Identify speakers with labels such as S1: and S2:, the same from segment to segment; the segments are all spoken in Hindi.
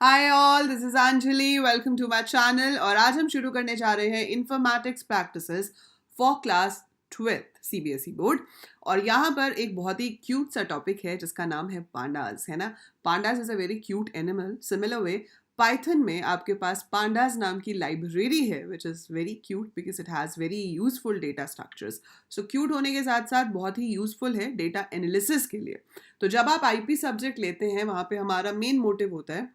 S1: Hi all, this is Anjali. Welcome to my channel. और आज हम शुरू करने जा रहे हैं informatics practices for class 12th CBSE board. और यहाँ पर एक बहुत ही क्यूट सा टॉपिक है जिसका नाम है पांडास, है ना। Pandas is a very cute animal. Similar way Python में आपके पास पांडास नाम की लाइब्रेरी है which is very cute because it has very useful data structures. So cute होने के साथ साथ बहुत ही यूजफुल है डेटा एनालिसिस के लिए। तो जब आप आईपी सब्जेक्ट लेते हैं वहाँ पे हमारा मेन मोटिव होता है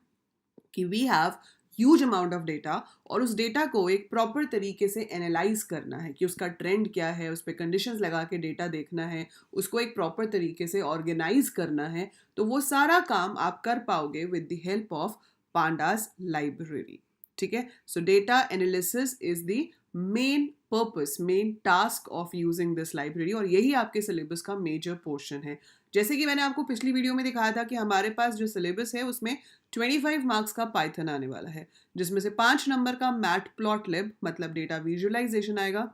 S1: कि we have huge amount of data और उस डेटा को एक प्रॉपर तरीके से एनालाइज करना है कि उसका ट्रेंड क्या है, उस पर कंडीशंस लगा के डेटा देखना है, उसको एक प्रॉपर तरीके से ऑर्गेनाइज करना है। तो वो सारा काम आप कर पाओगे with the help of pandas library. ठीक है। सो data analysis is the main purpose, main task of using this library और यही आपके सिलेबस का मेजर पोर्शन है। जैसे कि मैंने आपको पिछली वीडियो में दिखाया था कि हमारे पास जो सिलेबस है उसमें 25 मार्क्स का पाइथन आने वाला है, जिसमें से 5 नंबर का मैट प्लॉट लिब मतलब डेटा विजुअलाइजेशन आएगा,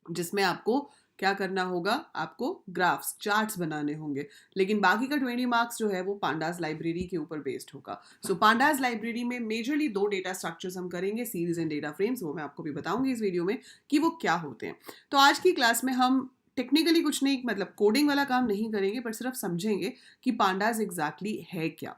S1: जिसमें आपको क्या करना होगा, आपको ग्राफ्स चार्ट्स बनाने होंगे। लेकिन बाकी का 20 मार्क्स जो है वो पांडास लाइब्रेरी के ऊपर बेस्ड होगा। सो पांडास लाइब्रेरी में मेजरली 2 डेटा स्ट्रक्चर्स हम करेंगे, सीरीज एंड डेटा फ्रेम्स। वो मैं आपको भी बताऊंगी इस वीडियो में कि वो क्या होते हैं। तो आज की क्लास में हम टेक्निकली कुछ नहीं, मतलब कोडिंग वाला काम नहीं करेंगे, पर सिर्फ समझेंगे कि पांडास एग्जैक्टली है क्या।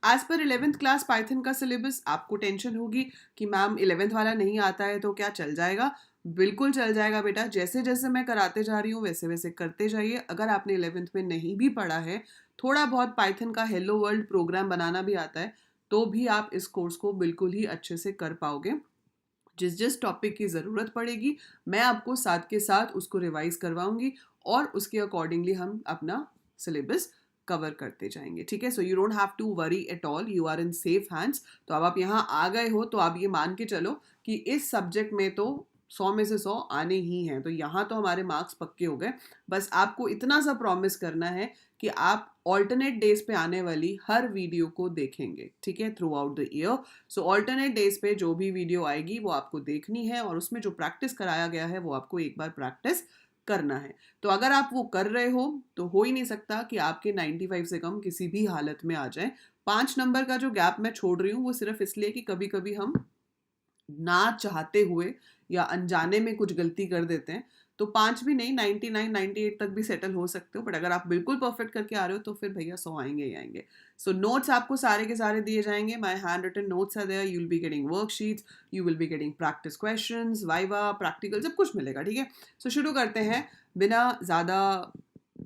S1: एज पर 11th क्लास पाइथन का सिलेबस आपको टेंशन होगी कि मैम 11th वाला नहीं आता है तो क्या चल जाएगा? बिल्कुल चल जाएगा बेटा। जैसे जैसे मैं कराते जा रही हूँ वैसे वैसे करते जाइए। अगर आपने 11th में नहीं भी पढ़ा है, थोड़ा बहुत पाइथन का हेलो वर्ल्ड प्रोग्राम बनाना भी आता है, तो भी आप इस कोर्स को बिल्कुल ही अच्छे से कर पाओगे। जिस जिस टॉपिक की ज़रूरत पड़ेगी मैं आपको साथ के साथ उसको रिवाइज करवाऊंगी और उसके अकॉर्डिंगली हम अपना सिलेबस कवर करते जाएंगे। ठीक है। So you don't have to worry at all, you are in safe hands. तो अब आप यहाँ आ गए हो तो आप ये मान के चलो कि इस सब्जेक्ट में तो 100 में से 100 आने ही हैं। तो यहाँ तो हमारे मार्क्स पक्के हो गए। बस आपको इतना सा प्रॉमिस करना है कि आप ऑल्टरनेट डेज पे आने वाली हर वीडियो को देखेंगे। ठीक है, through out the year. So alternate days पे जो भी वीडियो आएगी वो आपको देखनी है और उसमें जो प्रैक्टिस कराया गया है वो आपको एक बार प्रैक्टिस करना है। तो अगर आप वो कर रहे हो ही नहीं सकता कि आपके 95 से कम किसी भी हालत में आ जाए। 5 नंबर का जो गैप मैं छोड़ रही हूँ वो सिर्फ इसलिए कि कभी कभी हम ना चाहते हुए या अनजाने में कुछ गलती कर देते हैं। तो 5 भी नहीं, 99 98 तक भी सेटल हो सकते हो। बट अगर आप बिल्कुल परफेक्ट करके आ रहे हो तो फिर भैया 100 आएंगे ही आएंगे। सो नोट्स आपको सारे के सारे दिए जाएंगे। My handwritten notes are there. You will be getting worksheets, you will be getting practice questions, viva, practical, सब कुछ मिलेगा। ठीक है। सो शुरू करते हैं बिना ज़्यादा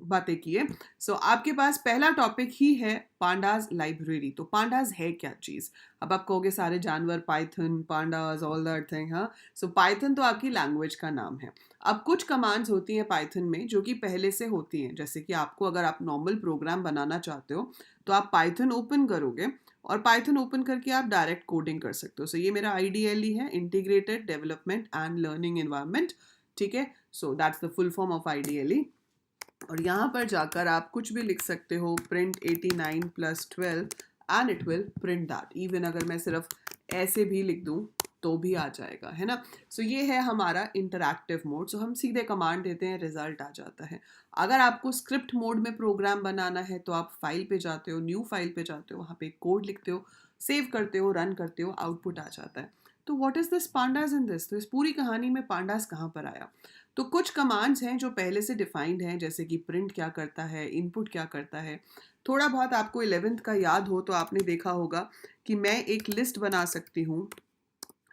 S1: बातें किए। सो आपके पास पहला टॉपिक ही है पांडास लाइब्रेरी। तो पांडास है क्या चीज़? अब आप कहोगे सारे जानवर, Python, pandas, all that thing. हाँ, सो पाइथन तो आपकी लैंग्वेज का नाम है। अब कुछ कमांड्स होती हैं पाइथन में जो कि पहले से होती हैं। जैसे कि आपको, अगर आप नॉर्मल प्रोग्राम बनाना चाहते हो तो आप पाइथन ओपन करोगे और पाइथन ओपन करके आप डायरेक्ट कोडिंग कर सकते हो। सो ये मेरा IDLE है, integrated development and learning environment. ठीक है। So that's the full form of IDLE। और यहाँ पर जाकर आप कुछ भी लिख सकते हो, print 89 + 12 and it will print that. Even अगर मैं सिर्फ ऐसे भी लिख दूँ तो भी आ जाएगा, है ना। सो ये है हमारा इंटरैक्टिव मोड। सो हम सीधे कमांड देते हैं, रिजल्ट आ जाता है। अगर आपको स्क्रिप्ट मोड में प्रोग्राम बनाना है तो आप फाइल पे जाते हो, न्यू फाइल पे जाते हो, वहाँ पे कोड लिखते हो, सेव करते हो, रन करते हो, आउटपुट आ जाता है। तो what is this pandas in this? तो इस पूरी कहानी में पांडास कहाँ पर आया? तो कुछ कमांड्स हैं जो पहले से डिफाइंड हैं, जैसे कि प्रिंट क्या करता है, इनपुट क्या करता है। थोड़ा बहुत आपको 11th का याद हो तो आपने देखा होगा कि मैं एक लिस्ट बना सकती हूँ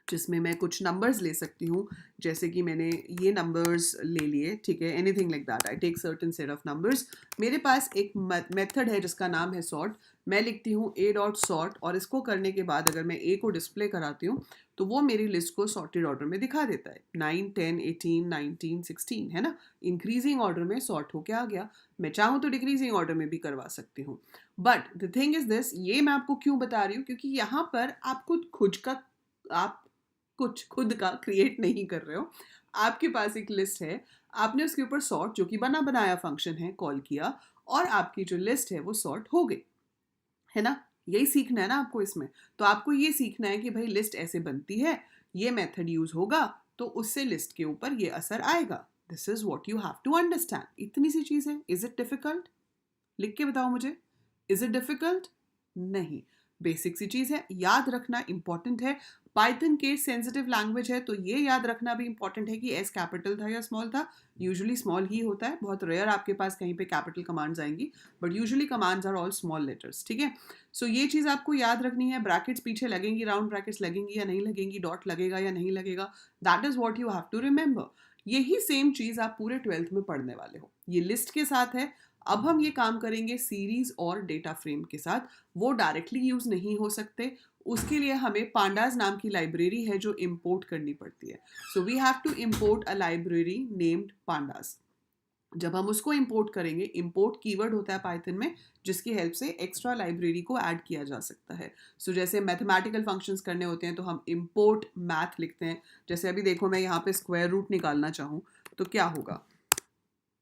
S1: जिसमें मैं कुछ नंबर्स ले सकती हूँ। जैसे कि मैंने ये नंबर्स ले लिए, ठीक है, anything like that. I take certain set of numbers. मेरे पास एक मेथड है जिसका नाम है सॉर्ट। मैं लिखती हूँ a.sort और इसको करने के बाद अगर मैं a को डिस्प्ले कराती हूँ तो वो मेरी लिस्ट को सॉर्टेड ऑर्डर में दिखा देता है। 9 10 18 19 16, है ना। इंक्रीजिंग ऑर्डर में सॉर्ट होके आ गया। मैं चाहूँ तो डिक्रीजिंग ऑर्डर में भी करवा सकती हूँ। But the thing is this, ये मैं आपको क्यों बता रही हूँ, क्योंकि यहाँ पर आप कुछ खुद का क्रिएट नहीं कर रहे हो। आपके पास एक लिस्ट है, आपने उसके ऊपर सॉर्ट, जो कि बना बनाया फंक्शन है, कॉल किया और आपकी जो लिस्ट है वो सॉर्ट हो गई, है ना। यही सीखना है ना आपको इसमें। तो आपको ये सीखना है कि भाई लिस्ट ऐसे बनती है, ये मेथड यूज होगा तो उससे लिस्ट के ऊपर ये असर आएगा। This is what you have to understand. इतनी सी चीज है। Is it difficult? लिख के बताओ मुझे, इज इट डिफिकल्ट? नहीं। बेसिक सी चीज़ है, याद रखना इंपॉर्टेंट है। पाइथन केस सेंसिटिव लैंग्वेज है, तो ये याद रखना भी इंपॉर्टेंट है कि एस कैपिटल था या स्मॉल था। यूजुअली स्मॉल ही होता है, बहुत रेयर आपके पास कहीं पे कैपिटल कमांड्स आएंगी, but usually commands are all small letters, ठीक है। सो ये चीज़ आपको याद रखनी है। ब्रैकेट्स पीछे लगेंगी, राउंड ब्रैकेट्स लगेंगी या नहीं लगेंगी, डॉट लगेगा या नहीं लगेगा, that is what you have to remember. यही सेम चीज़ आप पूरे 12th में पढ़ने वाले हो, ये लिस्ट के साथ है। अब हम ये काम करेंगे सीरीज और डेटा फ्रेम के साथ, वो डायरेक्टली यूज नहीं हो सकते, उसके लिए हमें पांडाज नाम की लाइब्रेरी है जो इंपोर्ट करनी पड़ती है। So we have to import a library named pandas. जब हम उसको इंपोर्ट करेंगे, इंपोर्ट कीवर्ड होता है पाइथन में जिसकी हेल्प से एक्स्ट्रा लाइब्रेरी को ऐड किया जा सकता है। सो जैसे मैथमेटिकल फंक्शंस करने होते हैं तो हम इंपोर्ट मैथ लिखते हैं। जैसे अभी देखो मैं यहाँ पे स्क्वायर रूट निकालना चाहूँ तो क्या होगा,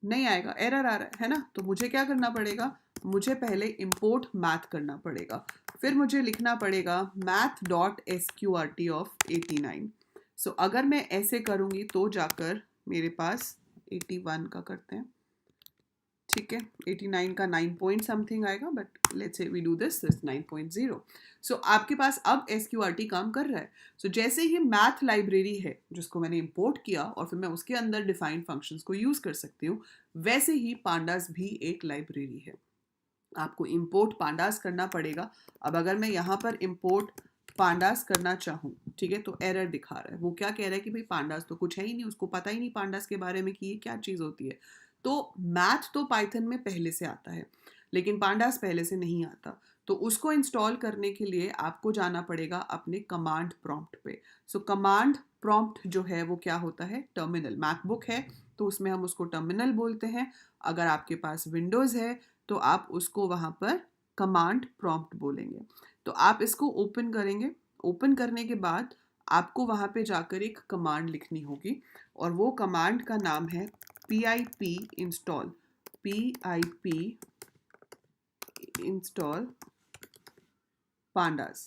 S1: नहीं आएगा, एरर आ रहा है ना। तो मुझे क्या करना पड़ेगा, मुझे पहले इंपोर्ट मैथ करना पड़ेगा, फिर मुझे लिखना पड़ेगा math.sqrt ऑफ 89। सो अगर मैं ऐसे करूँगी तो जाकर मेरे पास 81 का करते हैं, ठीक है, 89 का 9 पॉइंट समथिंग आएगा, but let's say we do this 9.0। So आपके पास अब SQRT काम कर रहा है। सो जैसे ही मैथ लाइब्रेरी है जिसको मैंने इंपोर्ट किया और फिर मैं उसके अंदर डिफाइंड फंक्शंस को यूज कर सकती हूँ, वैसे ही पांडास भी एक लाइब्रेरी है। आपको इंपोर्ट पांडास करना पड़ेगा। अब अगर मैं यहाँ पर इंपोर्ट पांडास करना चाहूँ, ठीक है, तो एरर दिखा रहा है। वो क्या कह रहा है कि भाई पांडास तो कुछ है ही नहीं, उसको पता ही नहीं पांडास के बारे में कि ये क्या चीज़ होती है। तो मैथ तो पाइथन में पहले से आता है लेकिन पांडास पहले से नहीं आता, तो उसको इंस्टॉल करने के लिए आपको जाना पड़ेगा अपने कमांड प्रॉम्प्ट पे। सो कमांड प्रॉम्प्ट जो है वो क्या होता है, टर्मिनल। मैकबुक है तो उसमें हम उसको टर्मिनल बोलते हैं, अगर आपके पास विंडोज़ है तो आप उसको वहाँ पर कमांड प्रॉम्प्ट बोलेंगे। तो आप इसको ओपन करेंगे, ओपन करने के बाद आपको वहाँ पे जाकर एक कमांड लिखनी होगी और वो कमांड का नाम है pip install, pip install pandas।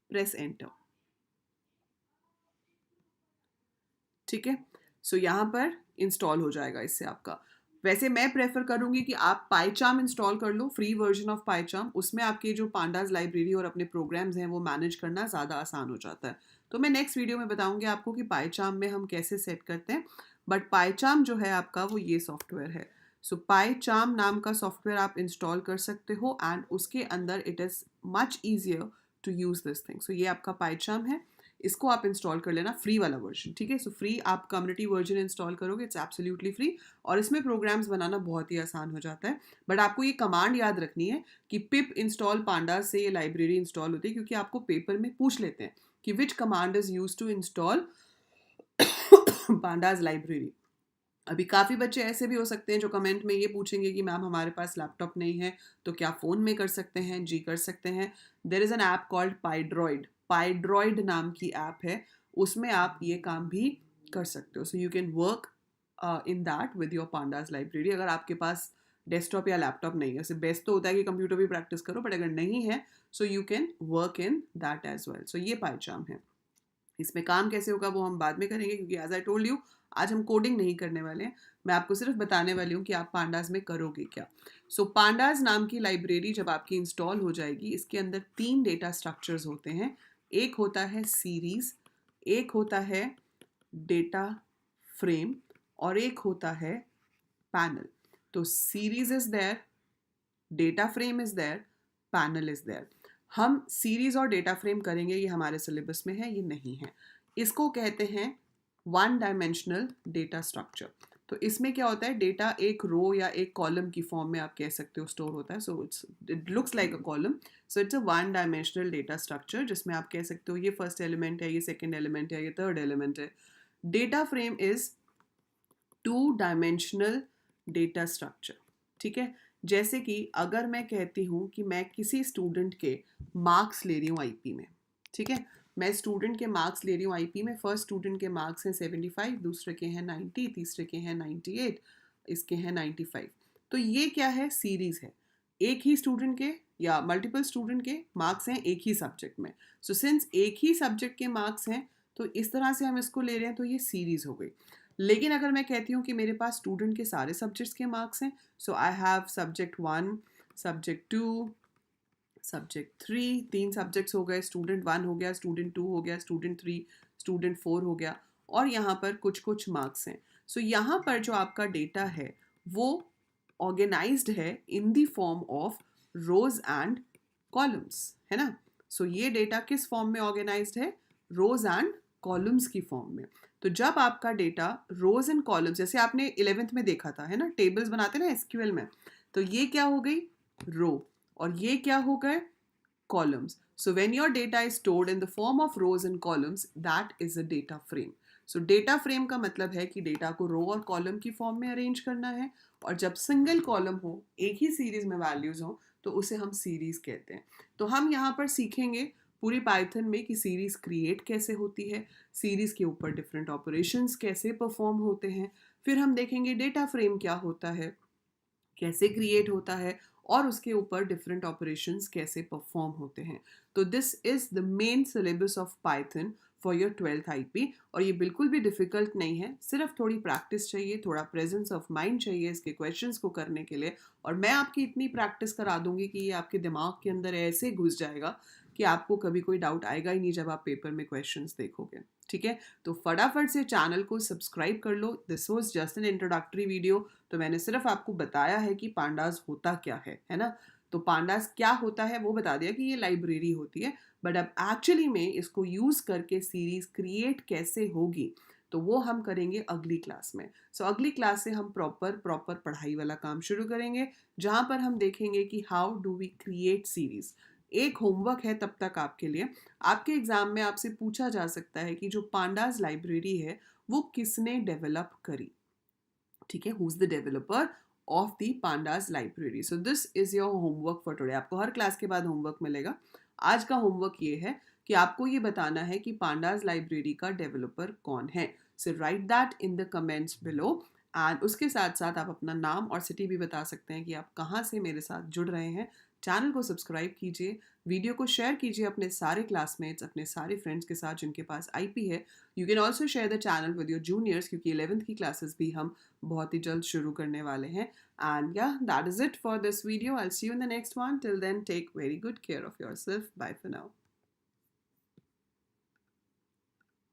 S1: Press enter, ठीक है। सो यहाँ पर इंस्टॉल हो जाएगा इससे आपका। वैसे मैं प्रेफर करूंगी कि आप पाईचार्म इंस्टॉल कर लो, फ्री वर्जन ऑफ पाईचार्म। उसमें आपके जो पांडाज लाइब्रेरी और अपने प्रोग्राम्स हैं वो मैनेज करना ज़्यादा आसान हो जाता है। तो मैं नेक्स्ट वीडियो में बताऊंगी आपको कि पाईचार्म में हम कैसे सेट करते हैं। बट पाईचार्म जो है आपका वो ये सॉफ्टवेयर है। सो पाईचार्म नाम का सॉफ्टवेयर आप इंस्टॉल कर सकते हो एंड उसके अंदर it is much easier to use this thing. So ये आपका पाईचार्म है, इसको आप इंस्टॉल कर लेना, फ्री वाला वर्जन, ठीक है। सो फ्री आप कम्युनिटी वर्जन इंस्टॉल करोगे, इट्स एब्सोल्युटली फ्री और इसमें प्रोग्राम्स बनाना बहुत ही आसान हो जाता है। बट आपको ये कमांड याद रखनी है कि पिप इंस्टॉल पांडास से ये लाइब्रेरी इंस्टॉल होती है, क्योंकि आपको पेपर में पूछ लेते हैं कि which command is use to install pandas library. अभी काफ़ी बच्चे ऐसे भी हो सकते हैं जो कमेंट में ये पूछेंगे कि मैम हमारे पास लैपटॉप नहीं है तो क्या फ़ोन में कर सकते हैं। जी कर सकते हैं। There is an app called Pydroid, Pydroid नाम की ऐप है, उसमें आप ये काम भी कर सकते हो। सो you can work in that with your pandas library. अगर आपके पास डेस्कटॉप या लैपटॉप नहीं है, वैसे बेस्ट तो होता है कि कंप्यूटर भी प्रैक्टिस करो, बट अगर नहीं है so you can work in that as well. So ये पाईचार्म है। इसमें काम कैसे होगा वो हम बाद में करेंगे, क्योंकि एज आई टोल्ड यू आज हम कोडिंग नहीं करने वाले हैं। मैं आपको सिर्फ बताने वाली हूँ कि आप पांडास में करोगे क्या। सो पांडास नाम की लाइब्रेरी जब आपकी इंस्टॉल हो जाएगी, इसके अंदर 3 डेटा स्ट्रक्चर्स होते हैं। एक होता है सीरीज, एक होता है डेटा फ्रेम और एक होता है पैनल। तो series is there, data frame is there, panel is there. हम सीरीज और डेटा फ्रेम करेंगे, ये हमारे सिलेबस में है, ये नहीं है। इसको कहते हैं वन डायमेंशनल डेटा स्ट्रक्चर। तो इसमें क्या होता है, डेटा एक रो या एक कॉलम की फॉर्म में आप कह सकते हो स्टोर होता है। So it looks like a column, so it's a one dimensional data structure जिसमें आप कह सकते हो ये फर्स्ट एलिमेंट है, ये सेकेंड एलिमेंट है, ये थर्ड एलिमेंट है। Data frame is 2 dimensional data structure, ठीक है। जैसे कि अगर मैं कहती हूँ कि मैं किसी स्टूडेंट के मार्क्स ले रही हूँ आईपी में, ठीक है, मैं स्टूडेंट के मार्क्स ले रही हूँ आईपी में। फर्स्ट स्टूडेंट के मार्क्स हैं 75, दूसरे के हैं 90, तीसरे के हैं 98, इसके हैं 95। तो ये क्या है, सीरीज है। एक ही स्टूडेंट के या मल्टीपल स्टूडेंट के मार्क्स हैं एक ही सब्जेक्ट में। सो सिंस एक ही सब्जेक्ट के मार्क्स हैं तो इस तरह से हम इसको ले रहे हैं, तो ये सीरीज हो गई। लेकिन अगर मैं कहती हूँ कि मेरे पास स्टूडेंट के सारे सब्जेक्ट्स के मार्क्स हैं, so I have subject 1, subject 2, subject 3, 3 subjects हो गए, स्टूडेंट 1 हो गया, स्टूडेंट 2 हो गया, स्टूडेंट 3, स्टूडेंट 4 हो गया, और यहाँ पर कुछ कुछ मार्क्स हैं. सो यहाँ पर जो आपका डेटा है वो ऑर्गेनाइज्ड है in the form of rose and columns, है ना. सो ये डेटा किस फॉर्म में ऑर्गेनाइज्ड है? रोज एंड कॉलम्स की फॉर्म में. तो जब आपका डेटा रोज एंड कॉलम्स, जैसे आपने 11th में देखा था, है ना, टेबल्स बनाते ना एसक्यूएल में, तो ये क्या हो गई? रो. और ये क्या हो गए? columns. So when your data is stored in the form of rows and columns, that is a data frame. So data frame का मतलब है कि डेटा को रो और कॉलम की फॉर्म में अरेंज करना है, और जब सिंगल कॉलम हो, एक ही सीरीज में वैल्यूज हो, तो उसे हम सीरीज कहते हैं. तो हम यहाँ पर सीखेंगे पूरी पाइथन में कि सीरीज क्रिएट कैसे होती है, सीरीज के ऊपर डिफरेंट ऑपरेशंस कैसे परफॉर्म होते हैं, फिर हम देखेंगे डेटा फ्रेम क्या होता है, कैसे क्रिएट होता है, और उसके ऊपर डिफरेंट ऑपरेशंस कैसे परफॉर्म होते हैं. तो this is the main syllabus of Python for your 12th IP. और ये बिल्कुल भी डिफिकल्ट नहीं है, सिर्फ थोड़ी प्रैक्टिस चाहिए, थोड़ा प्रेजेंस ऑफ माइंड चाहिए इसके क्वेश्चंस को करने के लिए. और मैं आपकी इतनी प्रैक्टिस करा दूंगी कि ये आपके दिमाग के अंदर ऐसे घुस जाएगा कि आपको कभी कोई डाउट आएगा ही नहीं जब आप पेपर में क्वेश्चंस देखोगे. ठीक है, तो फटाफट से चैनल को सब्सक्राइब कर लो. This was just an introductory video. तो मैंने सिर्फ आपको बताया है कि पांडास होता क्या है ना. तो पांडास क्या होता है वो बता दिया कि ये लाइब्रेरी होती है, बट अब एक्चुअली में इसको यूज करके सीरीज क्रिएट कैसे होगी तो वो हम करेंगे अगली क्लास में. सो अगली क्लास से हम प्रॉपर पढ़ाई वाला काम शुरू करेंगे, जहां पर हम देखेंगे कि how do we create series. एक होमवर्क है तब तक आपके लिए, आपके एग्जाम में आपसे पूछा जा सकता है कि जो पांडास लाइब्रेरी है वो किसने डेवलप करी. ठीक है, who is the developer of the pandas library. So this is your homework for today. आपको हर क्लास के बाद होमवर्क मिलेगा. आज का होमवर्क ये है कि आपको ये बताना है कि पांडास लाइब्रेरी का डेवलपर कौन है. So write that in the comments below. And उसके साथ साथ आप अपना नाम और सिटी भी बता सकते हैं कि आप कहाँ से मेरे साथ जुड़ रहे हैं. चैनल को सब्सक्राइब कीजिए, वीडियो को शेयर कीजिए अपने सारे क्लासमेट्स, अपने सारे फ्रेंड्स के साथ जिनके पास IP है. You can also share the channel with your juniors, क्योंकि 11th की क्लासेस भी हम बहुत ही जल्द शुरू करने वाले हैं. एंड या that is it for this video. I will see you in the next one. Till then take very good care of yourself. Bye for now.